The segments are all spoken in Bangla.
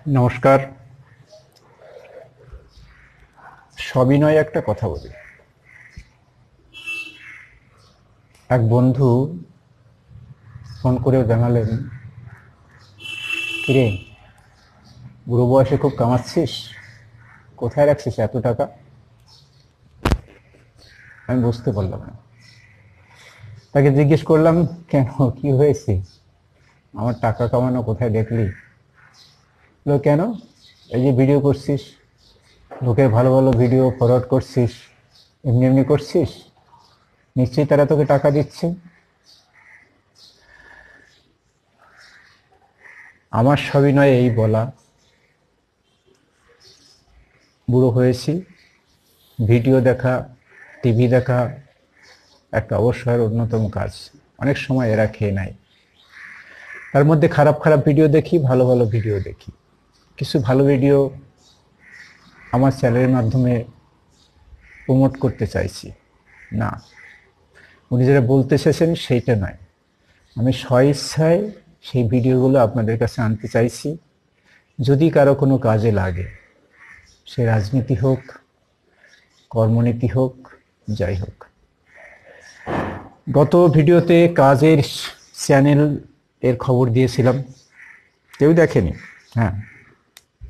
নমস্কার। সবিনয়ে একটা কথা বলি। এক বন্ধু ফোন করে জানালেন, কিরে বুড়ো বয়সে খুব কামাচ্ছিস, কোথায় রাখছিস এত টাকা? আমি বুঝতে পারলাম না। তাকে জিজ্ঞেস করলাম, কেন, কি হয়েছে? আমার টাকা কামানো কোথায় দেখলি? বললো, কেন, এই যে ভিডিও করছিস, লোকের ভালো ভালো ভিডিও ফরওয়ার্ড করছিস, এমনি এমনি করছিস, নিশ্চয়ই তারা তোকে টাকা দিচ্ছে। আমার সবিনয়ে এই বলা, বুড়ো হয়েছি, ভিডিও দেখা, টিভি দেখা একটা অবসরের অন্যতম কাজ। অনেক সময় এরা খেয়ে নেয়, তার মধ্যে খারাপ খারাপ ভিডিও দেখি, ভালো ভালো ভিডিও দেখি। কিছু ভালো ভিডিও আমার চ্যানেলের মাধ্যমে প্রমোট করতে চাইছি না, উনি যেটা বলতে চেয়েছেন সেইটা নয়। আমি স্বইচ্ছায় সেই ভিডিওগুলো আপনাদের কাছে আনতে চাইছি, যদি কারো কোনো কাজে লাগে, সে রাজনীতি হোক, কর্মনীতি হোক, যাই হোক। গত ভিডিওতে কাজের চ্যানেল এর খবর দিয়েছিলাম, কেউ দেখেনি। হ্যাঁ,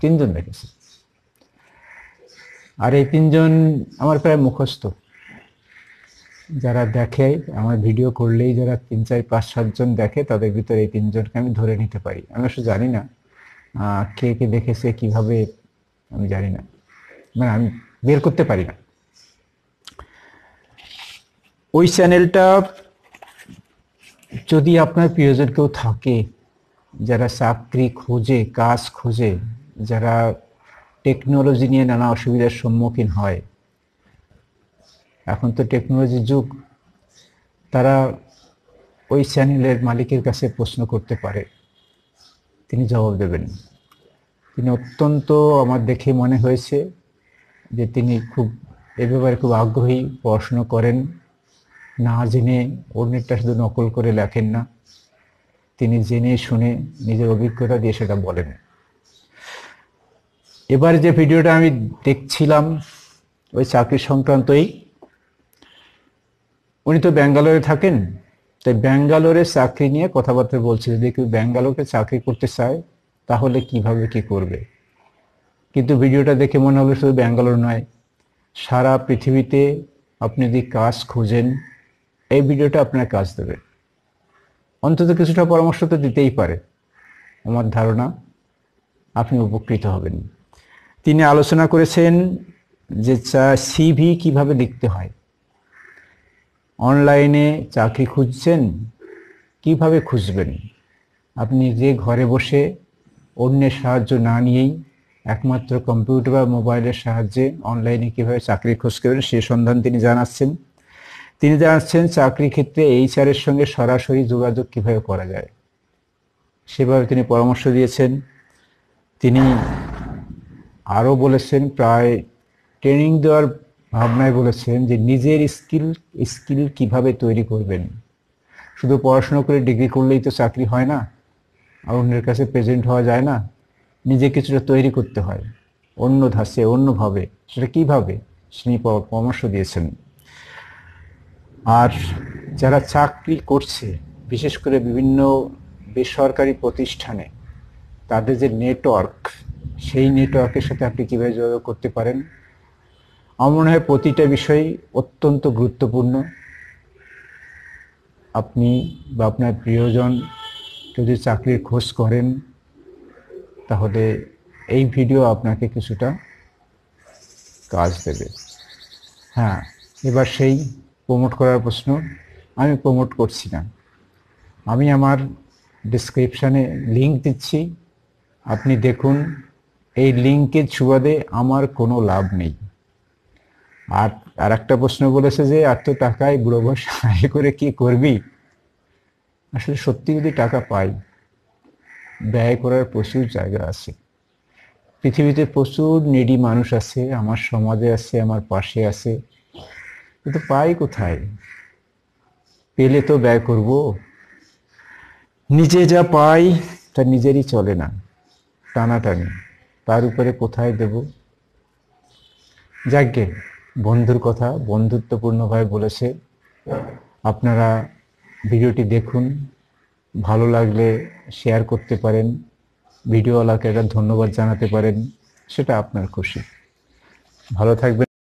3 জন দেখেছে। আর এই 3 জন আমার প্রায় মুখস্থ। যারা দেখে আমার ভিডিও করলেই, যারা 3, 4, 5, 7 জন দেখে, তাদের ভিতরে এই 3 জনকে আমি ধরে নিতে পারি। আমি অবশ্য জানি না কে কে দেখেছে, কিভাবে, আমি জানি না, মানে আমি বের করতে পারি না। ওই চ্যানেলটা যদি আপনার প্রিয়জন কেউ থাকে, যারা চাকরি খোঁজে, কাজ খোঁজে, যারা টেকনোলজি নিয়ে নানা অসুবিধার সম্মুখীন হয়, এখন তো টেকনোলজির যুগ, তারা ওই চ্যানেলের মালিকের কাছে প্রশ্ন করতে পারে, তিনি জবাব দেবেন। তিনি অত্যন্ত, আমার দেখে মনে হয়েছে যে তিনি খুব এ ব্যাপারে খুব আগ্রহী, পড়াশুনো করেন, না জেনে অন্যেরটা শুধু নকল করে লেখেন না, তিনি জেনে শুনে নিজের অভিজ্ঞতা দিয়ে সেটা বলেন। এবার যে ভিডিওটা আমি দেখছিলাম ওই চাকরি সংক্রান্তই। উনি তো ব্যাঙ্গালোরে থাকেন, তাই ব্যাঙ্গালোরে চাকরি নিয়ে কথাবার্তা বলছে। যদি কেউ ব্যাঙ্গালোরে চাকরি করতে চায় তাহলে কিভাবে কি করবে। কিন্তু ভিডিওটা দেখে মনে হলো শুধু ব্যাঙ্গালোর নয়, সারা পৃথিবীতে আপনি যদি কাজ খোঁজেন, এই ভিডিওটা আপনার কাজ দেবে। অন্তত কিছুটা পরামর্শ তো দিতেই পারে। আমার ধারণা আপনি উপকৃত হবেন। তিনি আলোচনা করেছেন যে সিভি কিভাবে লিখতে হয়। অনলাইনে চাকরি খুঁজছেন, কিভাবে খুঁজবেন? আপনি যে ঘরে বসে অন্যের সাহায্য না নিয়েই একমাত্র কম্পিউটার বা মোবাইলের সাহায্যে অনলাইনে কিভাবে চাকরি খোঁজ করবেন সে সন্ধান তিনি জানাচ্ছেন। তিনি জানাচ্ছেন চাকরি ক্ষেত্রে HR এর সঙ্গে সরাসরি যোগাযোগ কিভাবে করা যায়, সেভাবে তিনি পরামর্শ দিয়েছেন। তিনি আরও বলেছেন, প্রায় ট্রেনিং দেওয়ার ভাবনায় বলেছেন যে নিজের স্কিল কিভাবে তৈরি করবেন। শুধু পড়াশোনা করে ডিগ্রি করলেই তো চাকরি হয় না, আর অন্যের কাছে প্রেজেন্ট হওয়া যায় না, নিজে কিছুটা তৈরি করতে হয় অন্য ধাঁচে, অন্যভাবে। সেটা কিভাবে, তিনি পরামর্শ দিয়েছেন। আর যারা চাকরি করছে, বিশেষ করে বিভিন্ন বেসরকারি প্রতিষ্ঠানে, তাদের যে নেটওয়ার্ক, সেই নেটওয়ার্কের সাথে আপনি কীভাবে যোগাযোগ করতে পারেন, আমার মনে হয় প্রতিটা বিষয় অত্যন্ত গুরুত্বপূর্ণ। আপনি বা আপনার প্রিয়জন যদি চাকরির খোঁজ করেন, তাহলে এই ভিডিও আপনাকে কিছুটা কাজ দেবে। হ্যাঁ, এবার সেই প্রমোট করার প্রশ্ন। আমি প্রমোট করছি না, আমি আমার ডেসক্রিপশানে লিঙ্ক দিচ্ছি, আপনি দেখুন। এই লিঙ্কের সুবাদে আমার কোনো লাভ নেই। আর একটা প্রশ্ন বলেছে যে এত টাকায় বুড়ো বয়সে আয় করে কি করবি। আসলে সত্যি যদি টাকা পাই, ব্যয় করার প্রচুর জায়গা আছে। পৃথিবীতে প্রচুর নিডি মানুষ আছে, আমার সমাজে আছে, আমার পাশে আছে, কিন্তু পাই কোথায়? পেলে তো ব্যয় করব। নিজে যা পাই তা নিজেরই চলে না, টানাটানি, তার উপরে কোথায় দেব? যাকগে, বন্ধুর কথা বন্ধুত্বপূর্ণভাবে বলেছে। আপনারা ভিডিওটি দেখুন, ভালো লাগলে শেয়ার করতে পারেন, ভিডিওওয়ালাকে একটা ধন্যবাদ জানাতে পারেন, সেটা আপনার খুশি। ভালো থাকবেন।